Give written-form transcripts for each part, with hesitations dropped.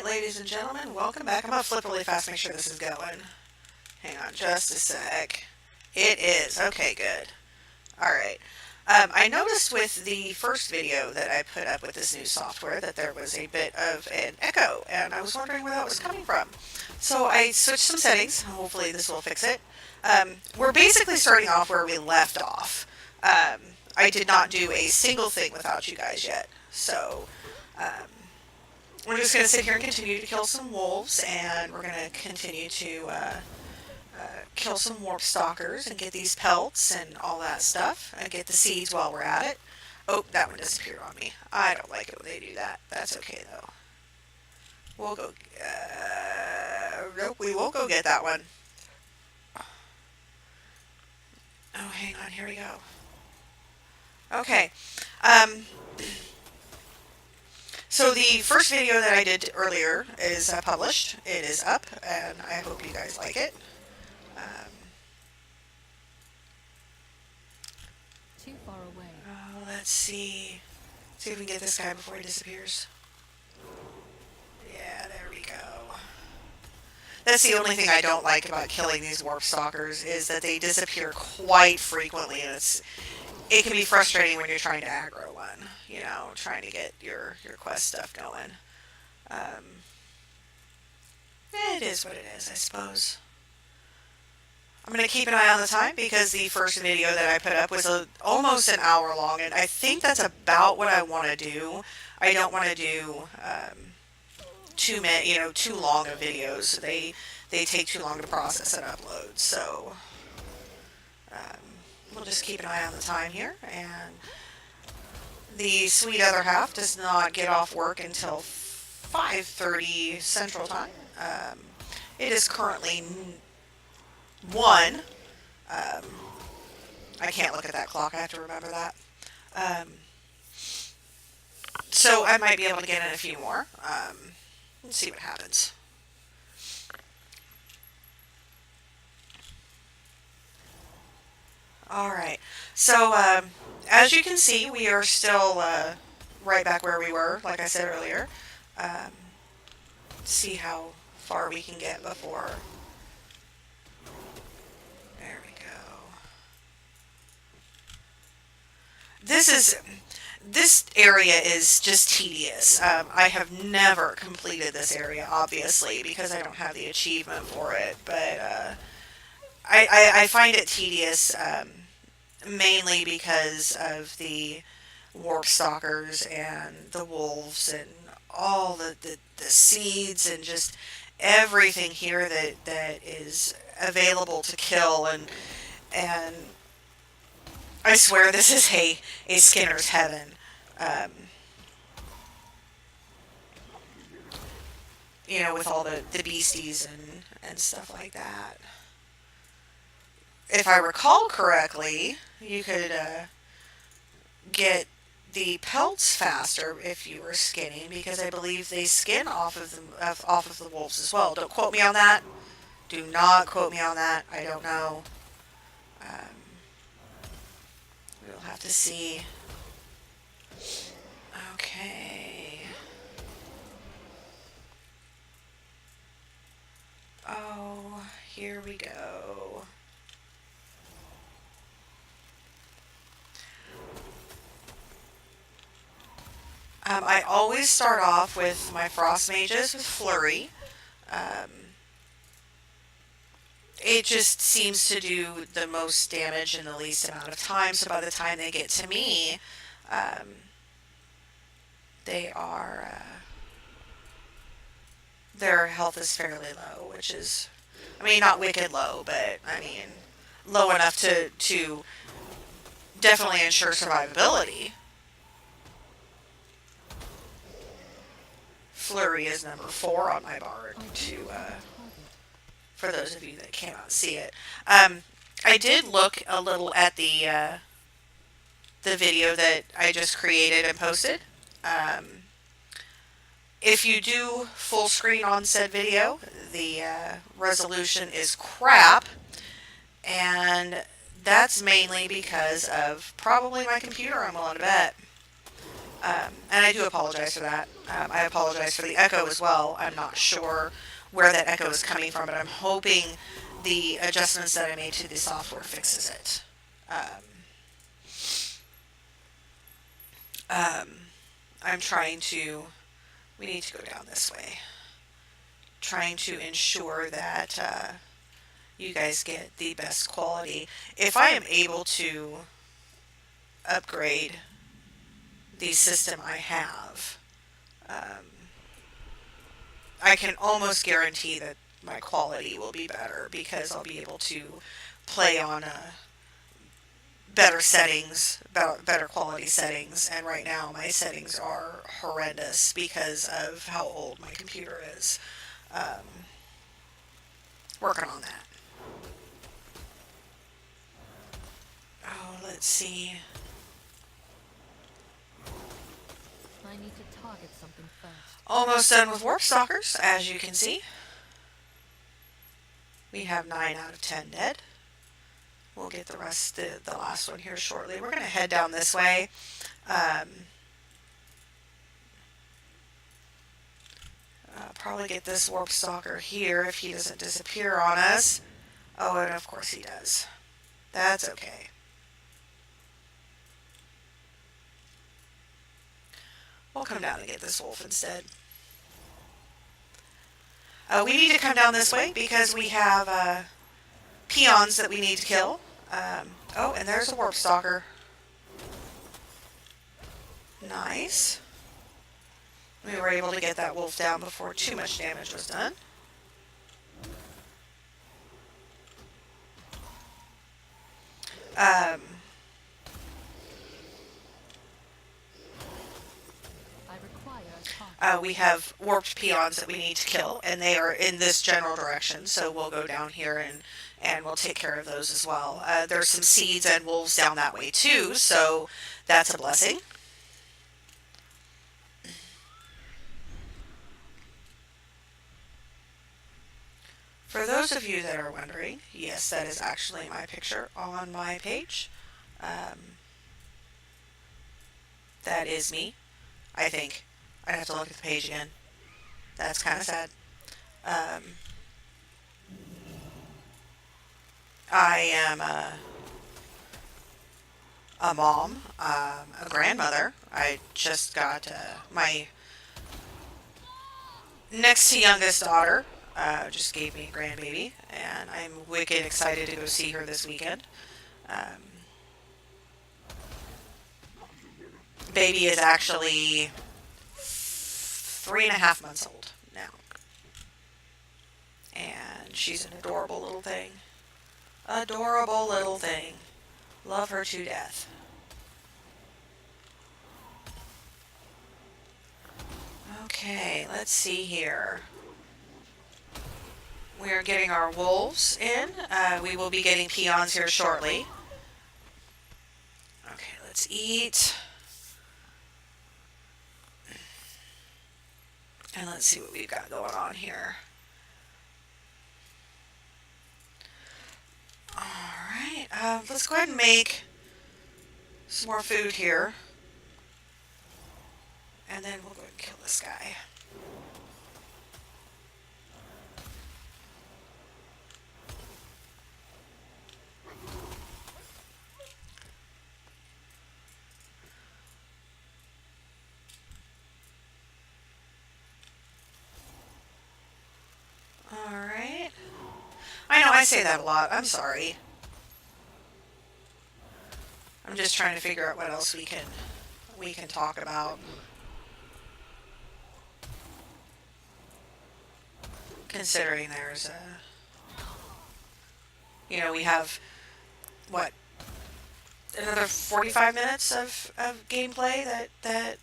ladies and gentlemen, welcome back. I'm going to flip really fast, make sure this is going. Hang on just a sec. It is. Okay, good. Alright. I noticed with the first video that I put up with this new software that there was a bit of an echo, and I was wondering where that was coming from. So I switched some settings. Hopefully this will fix it. We're basically starting off where we left off. I did not do a single thing without you guys yet. So, we're just going to sit here and continue to kill some wolves, and we're going to continue to kill some warp stalkers and get these pelts and all that stuff, and get the seeds while we're at it. Oh, that one disappeared on me. I don't like it when they do that. That's okay, though. We'll go... nope, we won't go get that one. Oh, hang on. Here we go. Okay. So the first video that I did earlier is published. It is up, and I hope you guys like it. Too far away. Oh, let's see. See if we can get this guy before he disappears. Yeah, there we go. That's the only thing I don't like about killing these warp stalkers, is that they disappear quite frequently, and it can be frustrating when you're trying to aggro one, you know, trying to get your quest stuff going. It is what it is, I suppose. I'm going to keep an eye on the time, because the first video that I put up was almost an hour long, and I think that's about what I want to do. I don't want to do too long of videos. They take too long to process and upload, so we'll just keep an eye on the time here. And the sweet other half does not get off work until 5:30 Central Time. It is currently 1. I can't look at that clock. I have to remember that. So I might be able to get in a few more. Let's see what happens. Alright. So, as you can see, we are still right back where we were, like I said earlier. See how far we can get before... There we go. This area is just tedious. I have never completed this area, obviously, because I don't have the achievement for it, but I find it tedious, mainly because of the warp stalkers and the wolves and all the seeds and just everything here that is available to kill, and I swear this is a Skinner's heaven. You know, with all the beasties and stuff like that. If I recall correctly, you could get the pelts faster if you were skinning, because I believe they skin off of the wolves as well. Don't quote me on that. Do not quote me on that. I don't know. We'll have to see. Okay. Oh, here we go. I always start off with my frost mages with flurry. It just seems to do the most damage in the least amount of time, so by the time they get to me, they are, their health is fairly low, which is, I mean, not wicked low, but, I mean, low enough to definitely ensure survivability. Flurry is number 4 on my bard, for those of you that cannot see it. I did look a little at the video that I just created and posted. If you do full screen on said video, the resolution is crap, and that's mainly because of probably my computer, I'm willing to bet. And I do apologize for that. I apologize for the echo as well. I'm not sure where that echo is coming from, but I'm hoping the adjustments that I made to the software fixes it. Um, I'm trying to, we need to go down this way, trying to ensure that you guys get the best quality. If I am able to upgrade the system I have, I can almost guarantee that my quality will be better because I'll be able to play on better settings, better quality settings. And right now my settings are horrendous because of how old my computer is. Working on that. Oh, let's see. I need to target something first. Almost done with Warp Stalkers, as you can see. We have 9 out of 10 dead. We'll get the rest, the last one here shortly. We're going to head down this way. Probably get this Warp Stalker here if he doesn't disappear on us. Oh, and of course he does. That's okay. We'll come down and get this wolf instead. We need to come down this way because we have peons that we need to kill. Oh, and there's a Warp Stalker. Nice. We were able to get that wolf down before too much damage was done. I require a target. We have warped peons that we need to kill, and they are in this general direction, so we'll go down here and we'll take care of those as well. There's some seeds and wolves down that way too, so that's a blessing. For those of you that are wondering, yes, that is actually my picture on my page. That is me, I think. I'd have to look at the page again. That's kind of sad. I am a mom, a grandmother. I just got my next to youngest daughter. Just gave me a grandbaby, and I'm wicked excited to go see her this weekend. Baby is actually 3.5 months old now, and she's an adorable little thing. Adorable little thing. Love her to death. Okay, let's see here. We are getting our wolves in. We will be getting peons here shortly. Okay, let's eat. And let's see what we've got going on here. Alright, let's go ahead and make some more food here. And then we'll go ahead and kill this guy. Alright. I know I say that a lot. I'm sorry. I'm just trying to figure out what else we can talk about. Considering there's we have what, another 45 minutes of gameplay that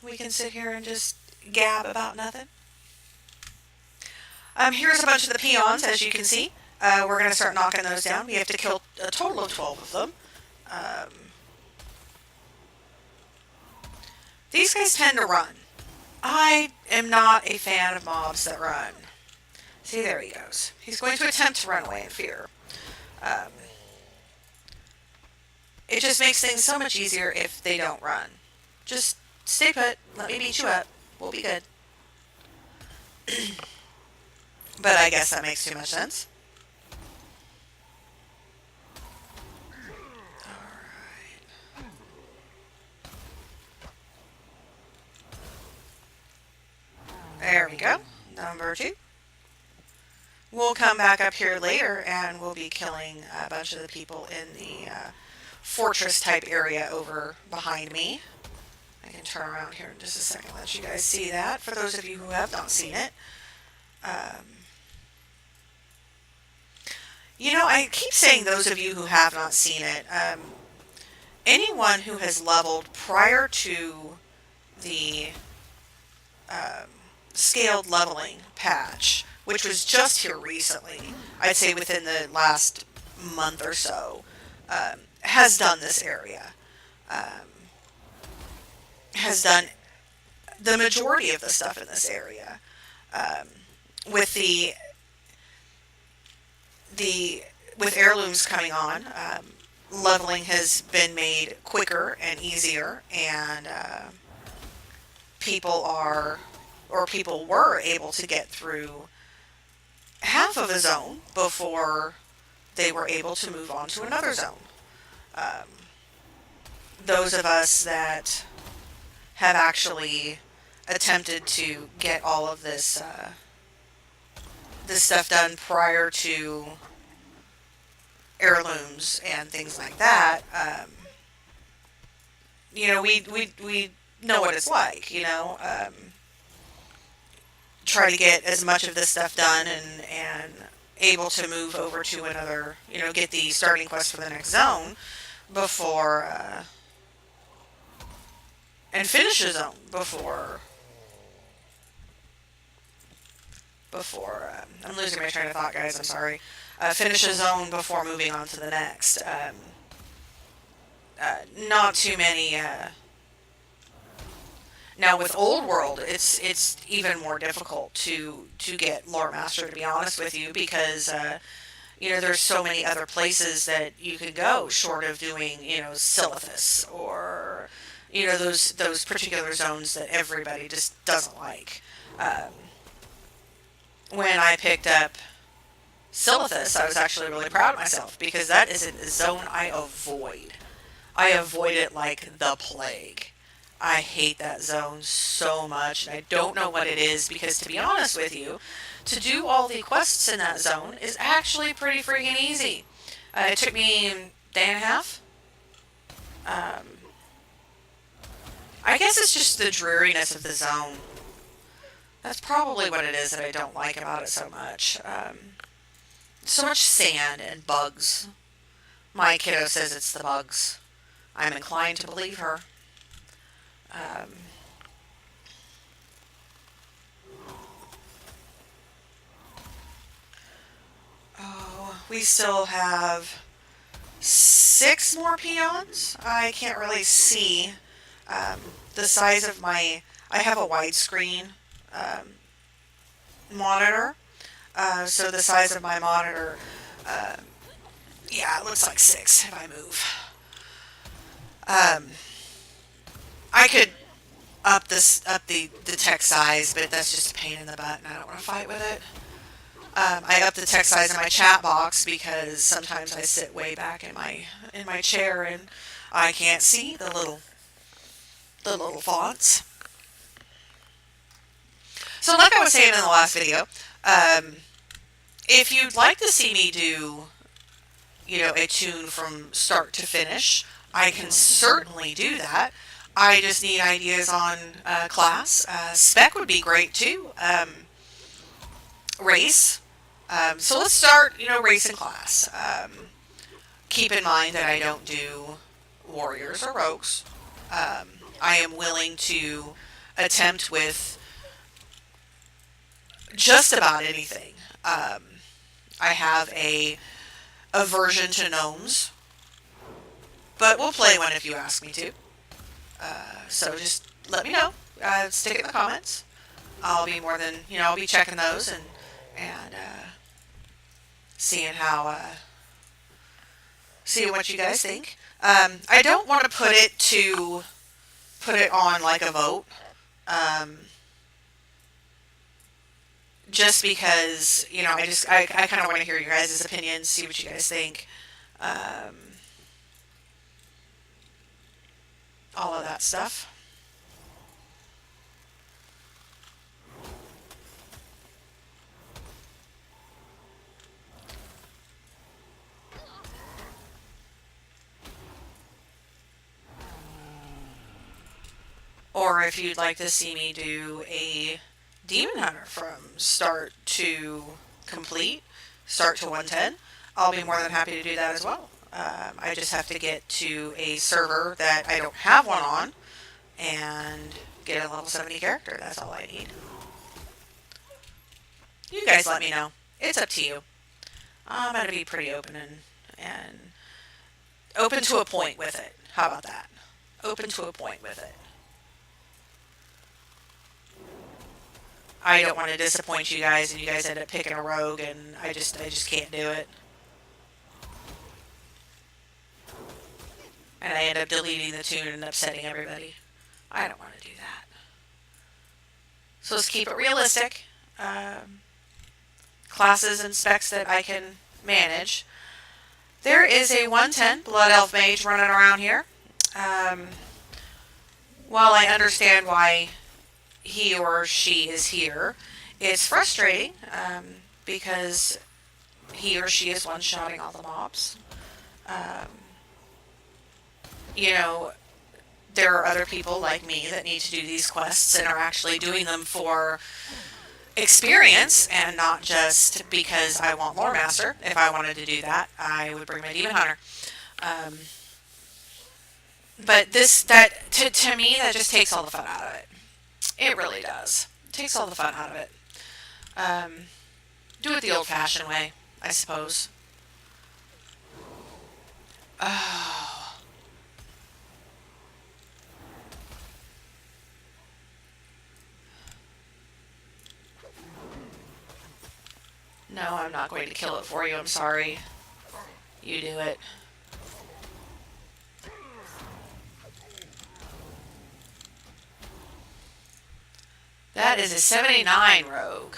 we can sit here and just gab about nothing. Here's a bunch of the peons, as you can see. We're going to start knocking those down. We have to kill a total of 12 of them. These guys tend to run. I am not a fan of mobs that run. See, there he goes. He's going to attempt to run away in fear. It just makes things so much easier if they don't run. Just stay put. Let me beat you up. We'll be good. But I guess that makes too much sense. There we go. Number 2. We'll come back up here later and we'll be killing a bunch of the people in the fortress type area over behind me. I can turn around here in just a second and let you guys see that for those of you who have not seen it. You know, I keep saying those of you who have not seen it. Anyone who has leveled prior to the scaled leveling patch, which was just here recently, I'd say within the last month or so, has done this area. Has done the majority of the stuff in this area. With with heirlooms coming on, leveling has been made quicker and easier, and people were able to get through half of a zone before they were able to move on to another zone. Those of us that have actually attempted to get all of this stuff done prior to heirlooms and things like that, you know, we know what it's like, you know. Try to get as much of this stuff done and able to move over to another, you know, get the starting quest for the next zone before, and finish a zone before, I'm losing my train of thought, guys, I'm sorry. Finish a zone before moving on to the next. Not too many. Now with Old World, it's even more difficult to get Loremaster, to be honest with you, because you know, there's so many other places that you could go short of doing, you know, Silithus or, you know, those particular zones that everybody just doesn't like. When I picked up Silithus, I was actually really proud of myself because that is a zone I avoid. I avoid it like the plague. I hate that zone so much, and I don't know what it is because, to be honest with you, to do all the quests in that zone is actually pretty freaking easy. It took me a day and a half. I guess it's just the dreariness of the zone. That's probably what it is that I don't like about it so much. So much sand and bugs. My kiddo says it's the bugs. I'm inclined to believe her. Oh, we still have 6 more peons. I can't really see the size of my... I have a widescreen monitor, so the size of my monitor, yeah, it looks like 6 if I move. I could up the text size, but that's just a pain in the butt, and I don't want to fight with it. I up the text size in my chat box because sometimes I sit way back in my chair and I can't see the little fonts. So, like I was saying in the last video, if you'd like to see me do, you know, a tune from start to finish, I can certainly do that. I just need ideas on class. Spec would be great too. Race. So let's start, you know, race and class. Keep in mind that I don't do warriors or rogues. I am willing to attempt with just about anything. I have a aversion to gnomes, but we'll play one if you ask me to. So just let me know. Stick it in the comments. I'll be more than, you know, I'll be checking those and seeing seeing what you guys think. I don't want to put it to put it on like a vote. Just because, you know, I kind of want to hear your guys' opinions, see what you guys think. Um, all of that stuff. Or if you'd like to see me do a Demon Hunter from start to complete, start to 110, I'll be more than happy to do that as well. I just have to get to a server that I don't have one on and get a level 70 character. That's all I need. You guys let me know. It's up to you. I'm going to be pretty open and open to a point with it. How about that? Open to a point with it. I don't want to disappoint you guys and you guys end up picking a rogue and I just can't do it. And I end up deleting the tune and upsetting everybody. I don't want to do that. So let's keep it realistic. Classes and specs that I can manage. There is a 110 Blood Elf Mage running around here. While I understand why he or she is here, it's frustrating because he or she is one-shotting all the mobs. You know, there are other people like me that need to do these quests and are actually doing them for experience and not just because I want Loremaster. If I wanted to do that, I would bring my Demon Hunter. But to me, that just takes all the fun out of it. It really does. It takes all the fun out of it. Do it the old-fashioned way, I suppose. Oh. No, I'm not going to kill it for you. I'm sorry. You do it. That is a 79 rogue.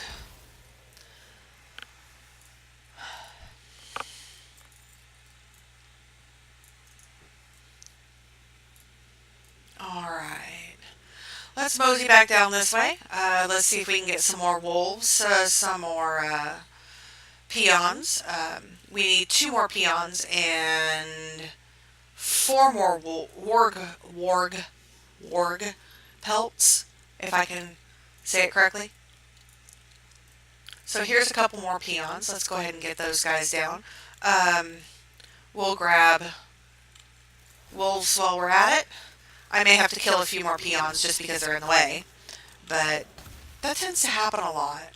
Alright. Let's mosey back down this way. Let's see if we can get some more wolves, some more peons. We need 2 more peons and 4 more warg pelts, if I can say it correctly. So here's a couple more peons. Let's go ahead and get those guys down. We'll grab wolves while we're at it. I may have to kill a few more peons just because they're in the way, but that tends to happen a lot.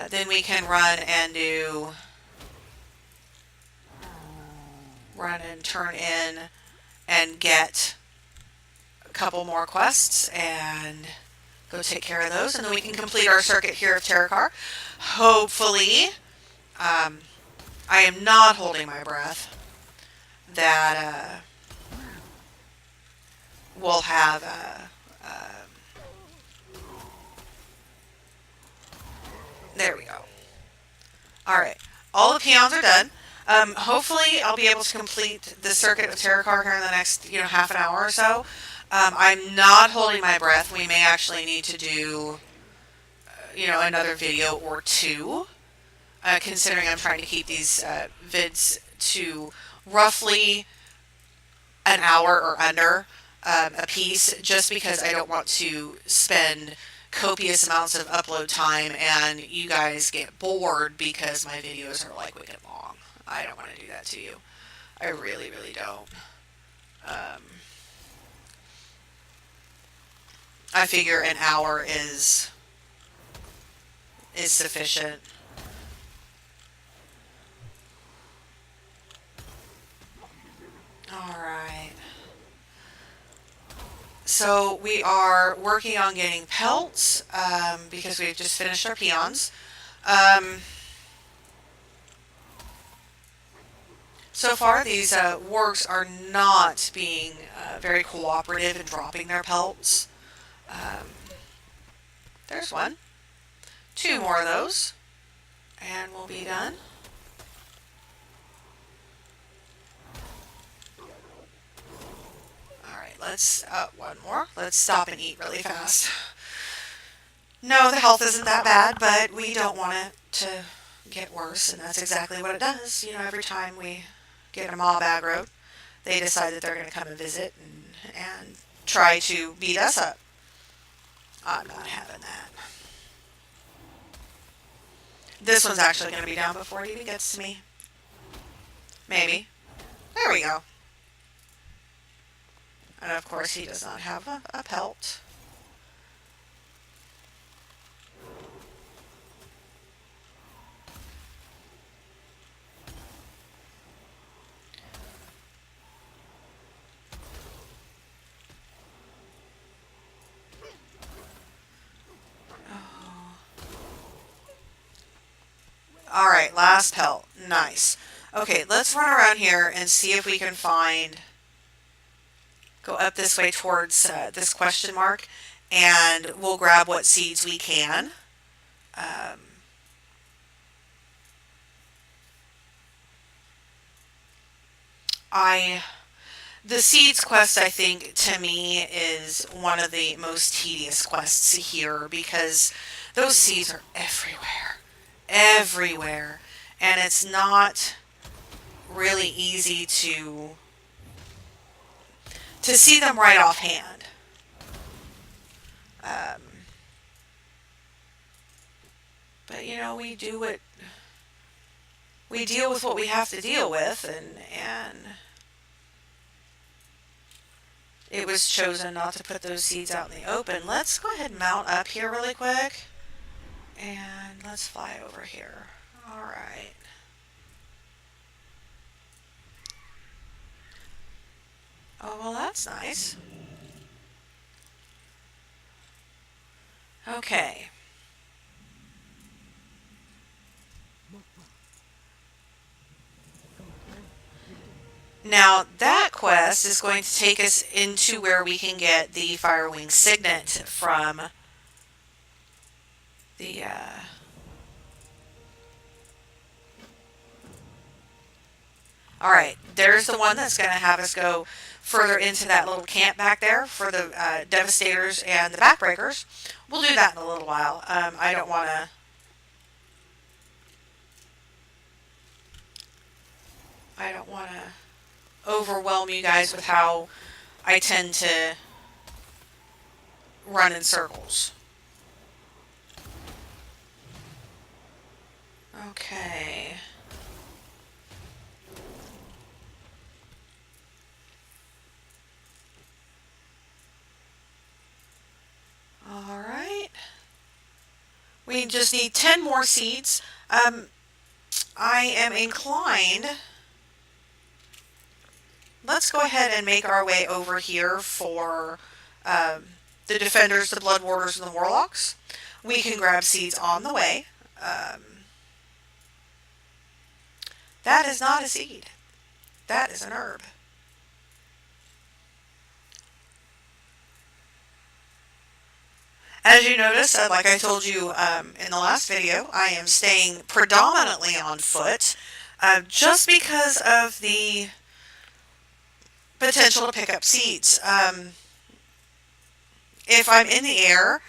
Then we can run and turn in and get a couple more quests and go take care of those, and then we can complete our circuit here of Terokkar. Hopefully, I am not holding my breath that we'll have there we go. Alright, all the peons are done. Hopefully I'll be able to complete the circuit of Terokkar here in the next, half an hour or so. I'm not holding my breath. We may actually need to do, another video or 2, considering I'm trying to keep these vids to roughly an hour or under a piece, just because I don't want to spend copious amounts of upload time and you guys get bored because my videos are like wicked long. I don't want to do that to you. I really, really don't. I figure an hour is sufficient. Alright. So we are working on getting pelts because we've just finished our peons. So far, these wargs are not being very cooperative in dropping their pelts. Um, there's one. Two more of those, and we'll be done. Alright, let's, one more. Let's stop and eat really fast. No, the health isn't that bad, but we don't want it to get worse, and that's exactly what it does. You know, every time we get a mob aggroed, they decide that they're going to come and visit and try to beat us up. I'm not having that. This one's actually going to be down before it even gets to me. Maybe. There we go. And of course he does not have a pelt. Alright, last pelt. Nice. Okay, let's run around here and see if we can find... Go up this way towards this question mark, and we'll grab what seeds we can. The seeds quest, I think, to me, is one of the most tedious quests here, because those seeds are everywhere. Everywhere. And it's not really easy to see them right offhand. But you know, we deal with what we have to deal with, and it was chosen not to put those seeds out in the open. Let's go ahead and mount up here really quick, and let's fly over here. All right. Oh, well, that's nice. Okay. Now, that quest is going to take us into where we can get the Firewing Signet from the... Alright, there's the one that's going to have us go further into that little camp back there for the Devastators and the Backbreakers. We'll do that in a little while. I don't want to... overwhelm you guys with how I tend to run in circles. Okay. Alright. We just need 10 more seeds. I am inclined... Let's go ahead and make our way over here for the Defenders, the Blood Warders, and the Warlocks. We can grab seeds on the way. That is not a seed. That is an herb. As you notice, like I told you in the last video, I am staying predominantly on foot just because of the potential to pick up seeds. If I'm in the air,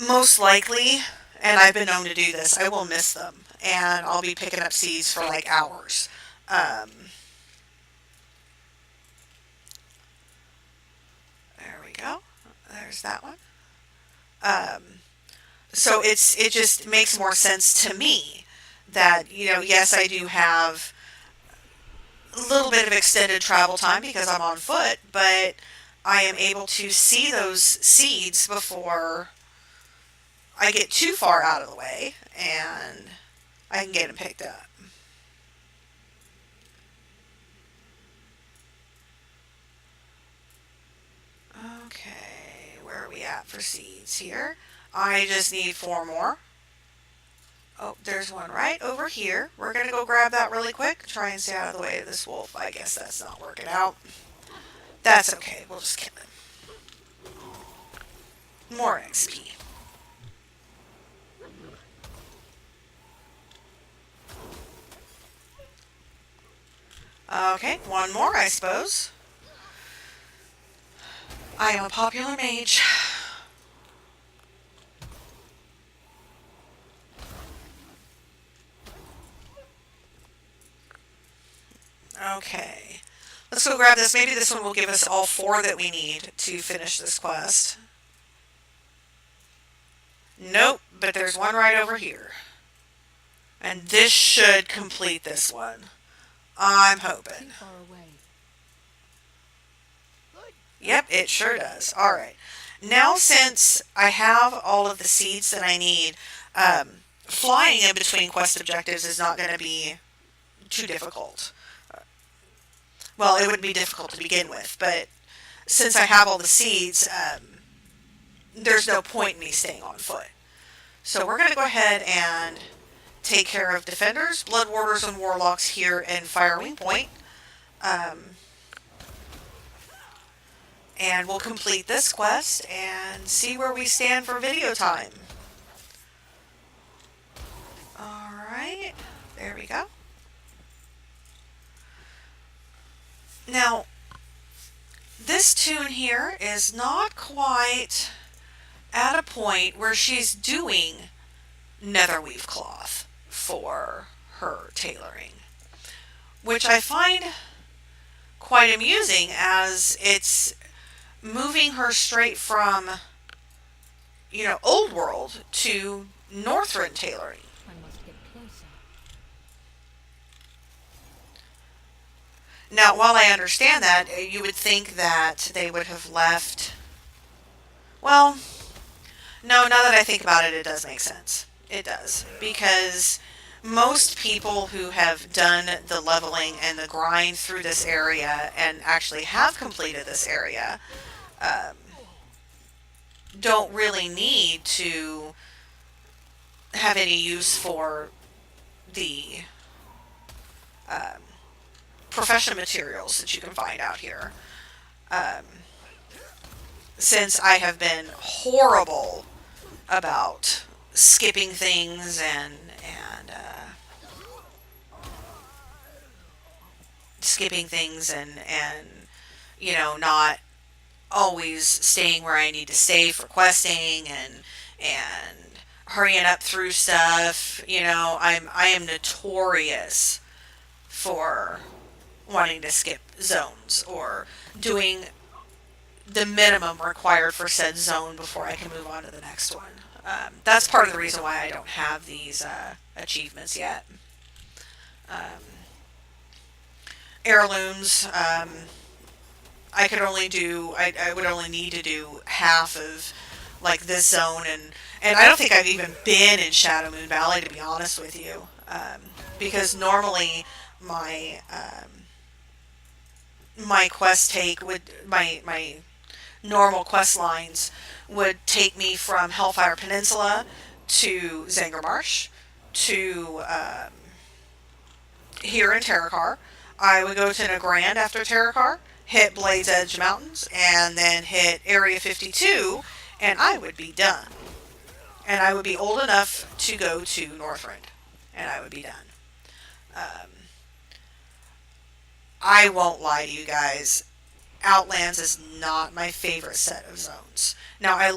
most likely, and I've been known to do this, I will miss them, and I'll be picking up seeds for like hours. There we go. There's that one. So it just makes more sense to me that, you know, yes, I do have a little bit of extended travel time because I'm on foot, but I am able to see those seeds before I get too far out of the way, and I can get them picked up. Okay, where are we at for seeds here? I just need 4 more. Oh, there's one right over here. We're going to go grab that really quick. Try and stay out of the way of this wolf. I guess that's not working out. That's okay. We'll just kill him. More XP. Okay, one more, I suppose. I am a popular mage. Okay. Let's go grab this. Maybe this one will give us all 4 that we need to finish this quest. Nope, but there's one right over here. And this should complete this one. I'm hoping. Too far away. Yep, it sure does. Alright. Now since I have all of the seeds that I need, flying in between quest objectives is not going to be too difficult. Well, it wouldn't be difficult to begin with, but since I have all the seeds, there's no point in me staying on foot. So we're going to go ahead and take care of defenders, blood warders, and warlocks here in Firewing Point. And we'll complete this quest and see where we stand for video time. Alright, there we go. Now, this toon here is not quite at a point where she's doing netherweave cloth for her tailoring, which I find quite amusing as it's moving her straight from, old world to Northrend tailoring. I must get closer. Now, while I understand that, you would think that they would have left... Well, no, now that I think about it, it does make sense. It does. Because most people who have done the leveling and the grind through this area and actually have completed this area don't really need to have any use for the profession materials that you can find out here. Since I have been horrible about skipping things and not always staying where I need to stay for questing and hurrying up through stuff. I am notorious for wanting to skip zones or doing the minimum required for said zone before I can move on to the next one. That's part of the reason why I don't have these achievements yet. Heirlooms, I would only need to do half of like this zone, and I don't think I've even been in Shadow Moon Valley, to be honest with you, because normally my my normal quest lines would take me from Hellfire Peninsula to Zangarmarsh to here in Terokkar. I would go to Nagrand after Terokkar, hit Blade's Edge Mountains, and then hit Area 52, and I would be done. And I would be old enough to go to Northrend, and I would be done. I won't lie to you guys, Outlands is not my favorite set of zones. Now, I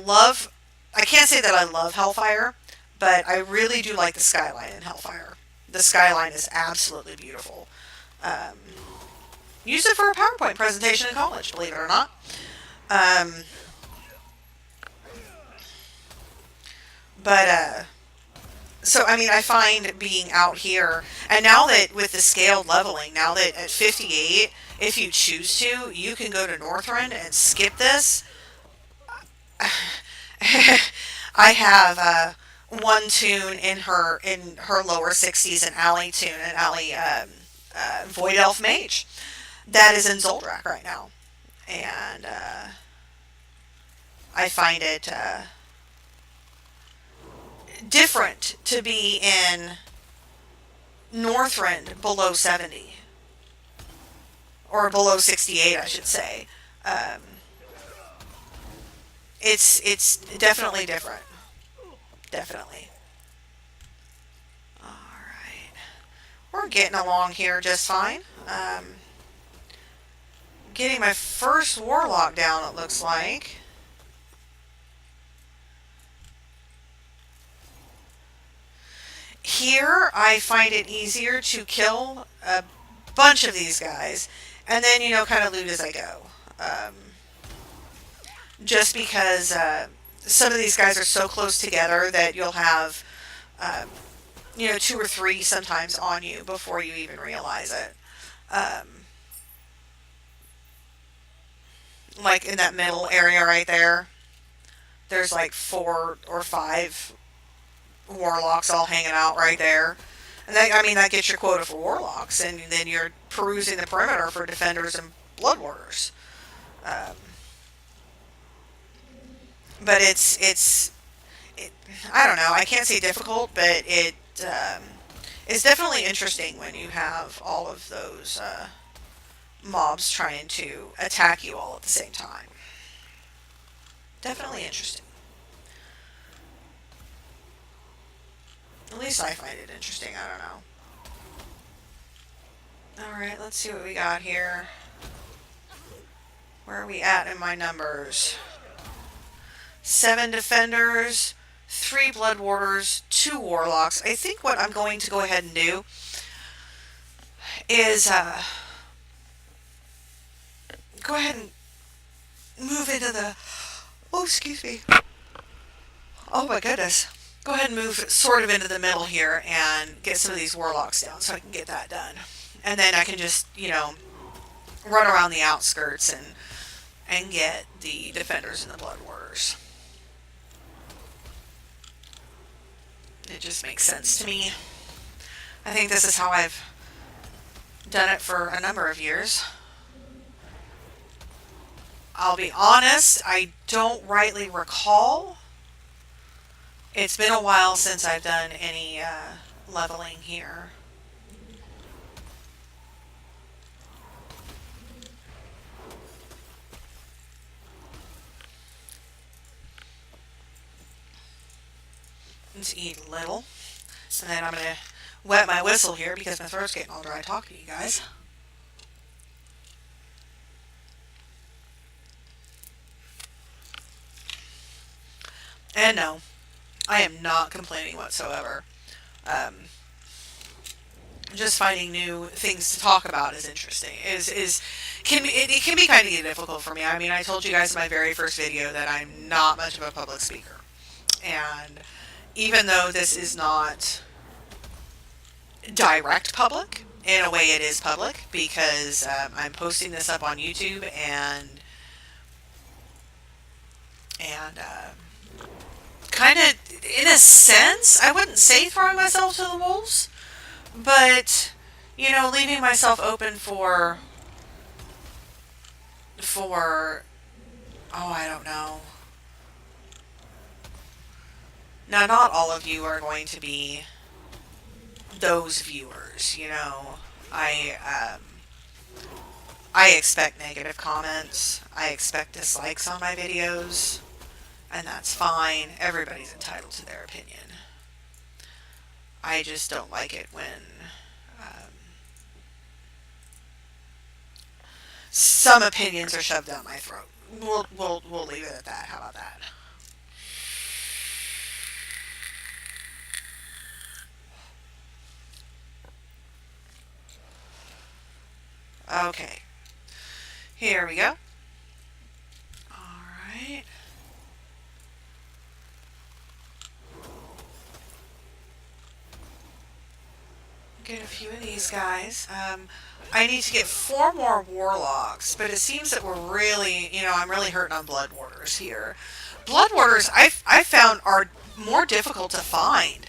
can't say that I love Hellfire, but I really do like the skyline in Hellfire. The skyline is absolutely beautiful. Used it for a PowerPoint presentation in college, believe it or not. So, I find being out here, and now that with the scaled leveling, now that at 58, if you choose to, you can go to Northrend and skip this. I have one toon in her lower 60s, an Ally toon, an Ally Void Elf Mage, that is in Zoldrak right now. And I find it different to be in Northrend below 70. Or below 68, I should say. Um, it's definitely different. Definitely. Alright. We're getting along here just fine. Getting my first warlock down, it looks like. Here, I find it easier to kill a bunch of these guys, and then, kind of loot as I go. Just because some of these guys are so close together that you'll have, um, two or three sometimes on you before you even realize it. Um, like in that middle area right there, there's like 4 or 5 warlocks all hanging out right there. And that gets your quota for warlocks, and then you're perusing the perimeter for defenders and blood warders. Um, but I don't know. I can't say difficult, but it's definitely interesting when you have all of those mobs trying to attack you all at the same time. Definitely interesting. At least I find it interesting. I don't know. Alright, let's see what we got here. Where are we at in my numbers? 7 defenders, 3 blood warders, 2 warlocks. I think what I'm going to go ahead and do is go ahead and move into the... Oh, excuse me. Oh my goodness. Go ahead and move sort of into the middle here and get some of these warlocks down so I can get that done. And then I can just, run around the outskirts and get the defenders and the blood warders. It just makes sense to me. I think this is how I've done it for a number of years. I'll be honest, I don't rightly recall. It's been a while since I've done any leveling here. Let's eat a little. And then I'm going to wet my whistle here because my throat's getting all dry talking to you guys. And no, I am not complaining whatsoever. Just finding new things to talk about is interesting. It can be kind of difficult for me. I mean, I told you guys in my very first video that I'm not much of a public speaker, and even though this is not direct public, in a way it is public because I'm posting this up on YouTube and kind of, in a sense, I wouldn't say throwing myself to the wolves, but, leaving myself open for, oh, I don't know. Now, not all of you are going to be those viewers, I expect negative comments. I expect dislikes on my videos. And that's fine. Everybody's entitled to their opinion. I just don't like it when some opinions are shoved down my throat. We'll leave it at that. How about that? Okay. Here we go. Alright. Get a few of these guys. I need to get 4 more warlocks, but it seems that we're really, I'm really hurting on blood warders here. Blood warders, I found, are more difficult to find.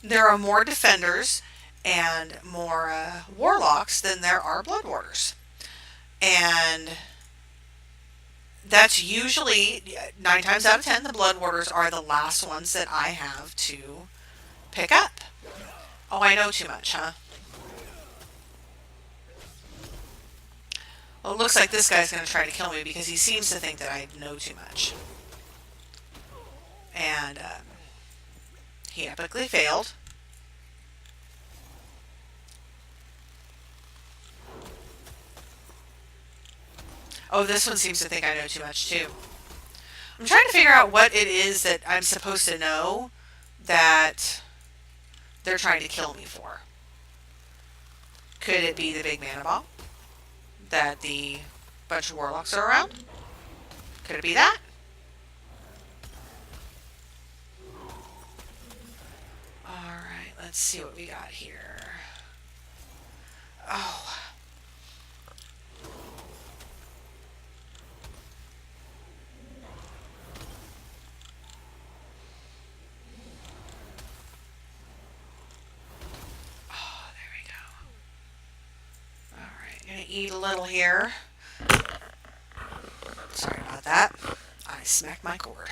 There are more defenders and more warlocks than there are blood warders. And that's usually 9 times out of 10, the blood warders are the last ones that I have to pick up. Oh, I know too much, huh? Well, it looks like this guy's going to try to kill me because he seems to think that I know too much. And he epically failed. Oh, this one seems to think I know too much too. I'm trying to figure out what it is that I'm supposed to know that they're trying to kill me for. Could it be the big mana ball that the bunch of warlocks are around? Could it be that? Alright, let's see what we got here. Oh. Oh, there we go. Alright, gonna eat a little here. Sorry about that. I smacked my cord.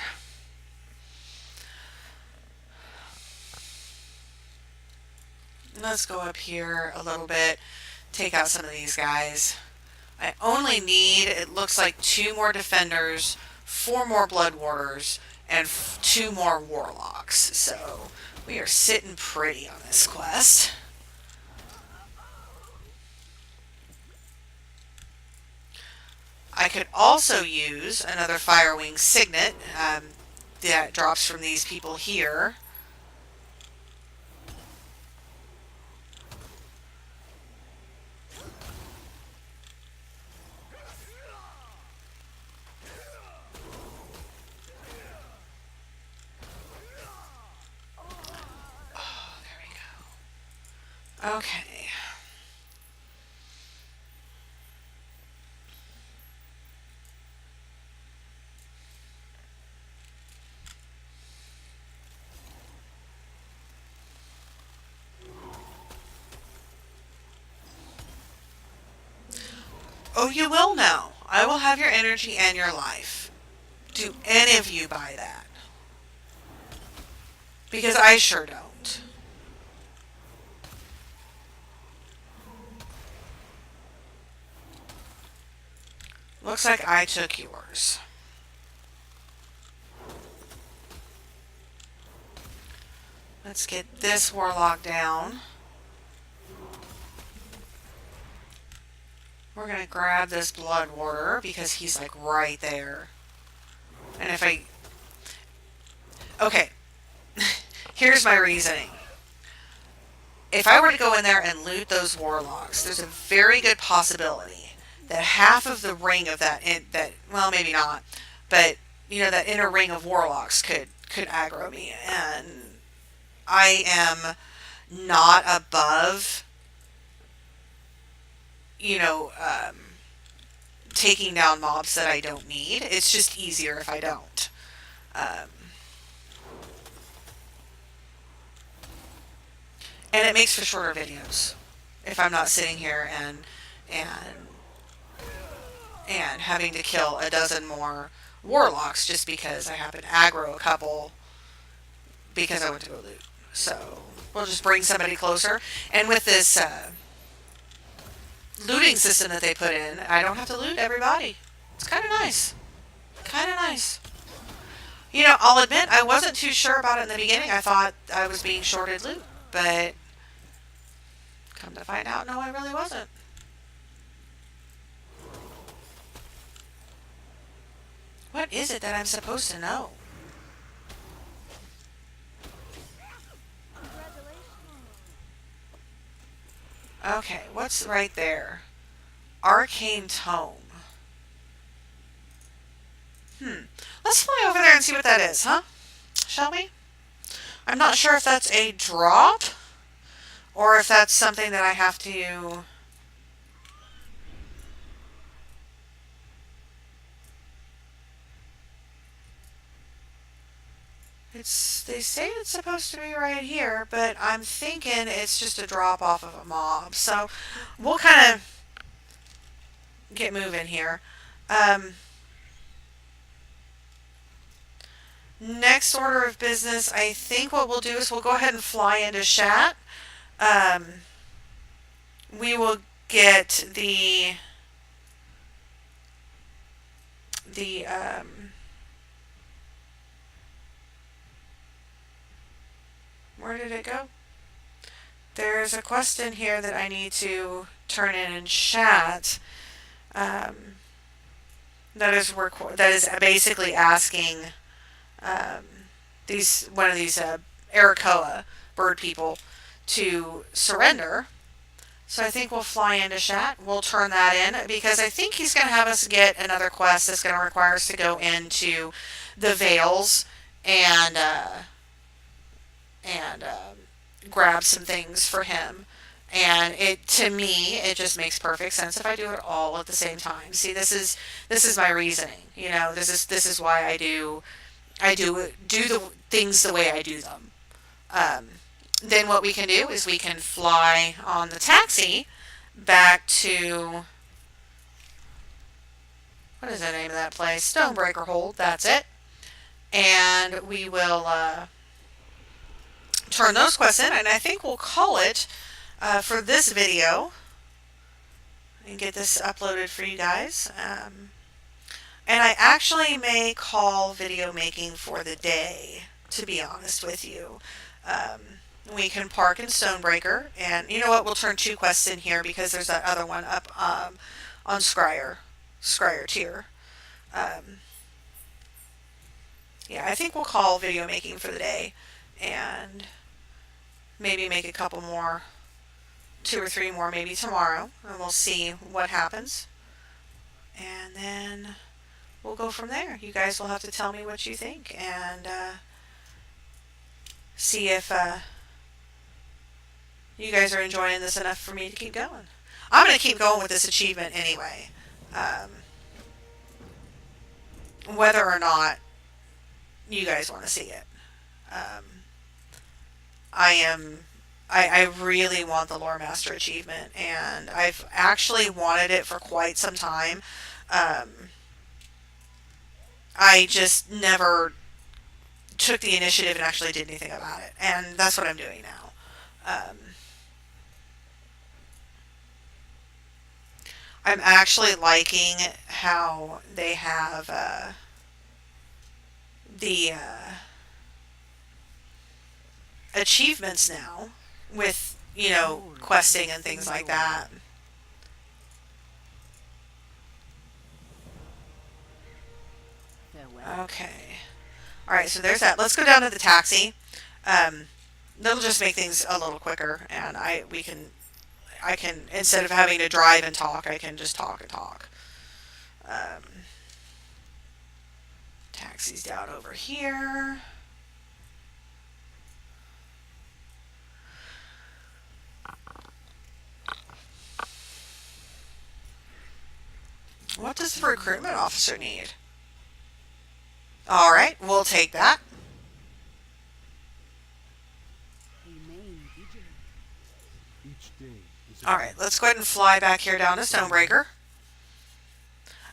Let's go up here a little bit, take out some of these guys. I only need, it looks like 2 more defenders, 4 more blood warders, and 2 more warlocks. So we are sitting pretty on this quest. I could also use another Firewing Signet that drops from these people here. Oh, there we go. Okay. Oh, you will now. I will have your energy and your life. Do any of you buy that? Because I sure don't. Looks like I took yours. Let's get this warlock down. We're going to grab this blood warder because he's like right there. And if I... Okay. Here's my reasoning. If I were to go in there and loot those warlocks, there's a very good possibility that half of the ring of that, well, maybe not, but, you know, that inner ring of warlocks could aggro me. And I am not above, you know, taking down mobs that I don't need. It's just easier if I don't. And it makes for shorter videos if I'm not sitting here and having to kill a dozen more warlocks just because I happen to aggro a couple because I went to go loot. So we'll just bring somebody closer. And with this looting system that they put in, I don't have to loot everybody. It's kind of nice. Kind of nice. You know, I'll admit I wasn't too sure about it in the beginning. I thought I was being shorted loot, but come to find out, no, I really wasn't. What is it that I'm supposed to know? Okay, what's right there? Arcane Tome. Let's fly over there and see what that is, huh? Shall we? I'm not sure if that's a drop or if that's something that I have to... They say it's supposed to be right here, but I'm thinking it's just a drop off of a mob. So we'll kind of get moving here. Next order of business, I think what we'll do is we'll go ahead and fly into Shat. Um, we will get the where did it go? There's a quest in here that I need to turn in Shat. Um, that is basically asking um, these one of these Arakoa bird people to surrender. So I think we'll fly into Shat. We'll turn that in because I think he's going to have us get another quest that's going to require us to go into the Vales and grab some things for him. And it to me it just makes perfect sense if I do it all at the same time. See, this is my reasoning. You know, this is why I do the things the way I do them. Um, then what we can do is we can fly on the taxi back to what is the name of that place? Stonebreaker Hold. That's it. And we will turn those quests in, and I think we'll call it for this video and get this uploaded for you guys. And I actually may call video making for the day, to be honest with you. Um, we can park in Stonebreaker, and you know what? We'll turn two quests in here because there's that other one up on Scryer Tier. Um, yeah, I think we'll call video making for the day, and maybe make a couple more, two or three more, maybe tomorrow, and we'll see what happens. And then we'll go from there. You guys will have to tell me what you think and see if you guys are enjoying this enough for me to keep going. I'm going to keep going with this achievement anyway. Whether or not you guys want to see it. Um, I really want the Loremaster achievement, and I've actually wanted it for quite some time. Um, I just never took the initiative and actually did anything about it, and that's what I'm doing now. I'm actually liking how they have the achievements now with, you know, questing and things like that. Okay. Alright, so there's that. Let's go down to the taxi. Um, that'll just make things a little quicker, and I can, instead of having to drive and talk, I can just talk and talk. Um, taxi's down over here. What does the recruitment officer need? Alright, we'll take that. Alright, let's go ahead and fly back here down to Stonebreaker.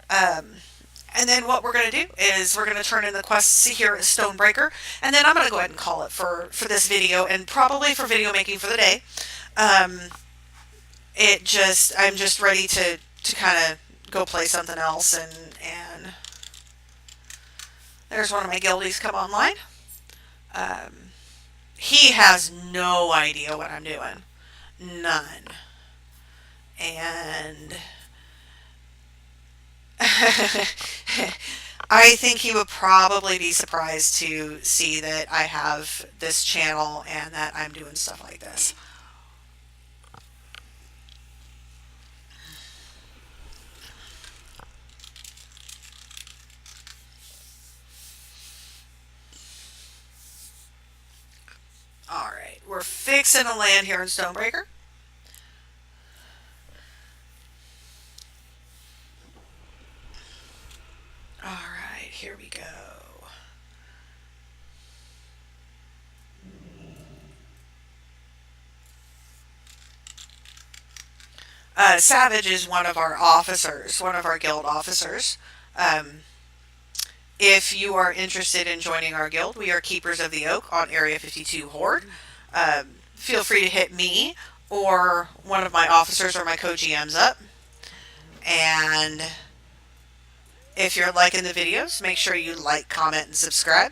And then what we're going to do is we're going to turn in the quests here at Stonebreaker, and then I'm going to go ahead and call it for this video, and probably for video making for the day. I'm just ready to kind of go play something else, and there's one of my guildies come online. He has no idea what I'm doing. None. And I think he would probably be surprised to see that I have this channel and that I'm doing stuff like this. Alright, we're fixing to land here in Stonebreaker. Alright, here we go. Savage is one of our officers, one of our guild officers. If you are interested in joining our guild, we are Keepers of the Oak on Area 52 Horde. Feel free to hit me or one of my officers or my co-GMs up. And if you're liking the videos, make sure you like, comment, and subscribe.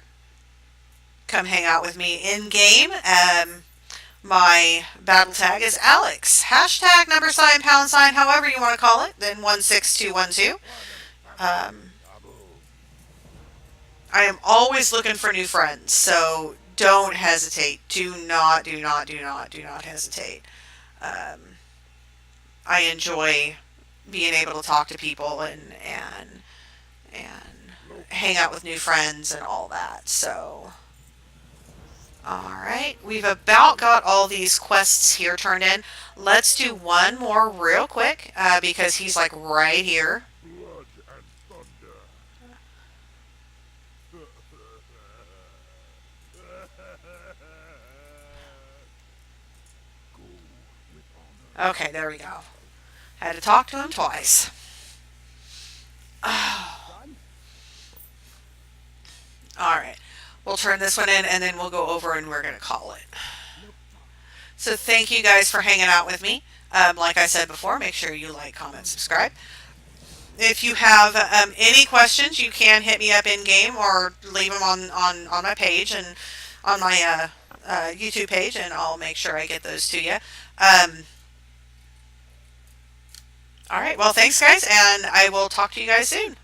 Come hang out with me in game. My battle tag is Alex. Hashtag #, #, however you want to call it. Then 16212. I am always looking for new friends, so don't hesitate. Do not hesitate. I enjoy being able to talk to people and hang out with new friends and all that. So, all right, we've about got all these quests here turned in. Let's do one more real quick because he's like right here. Okay, there we go. Had to talk to him twice. Oh. Alright. We'll turn this one in and then we'll go over and we're going to call it. So thank you guys for hanging out with me. Like I said before, make sure you like, comment, subscribe. If you have any questions, you can hit me up in game or leave them on my page and on my YouTube page, and I'll make sure I get those to you. All right, well, thanks, guys, and I will talk to you guys soon.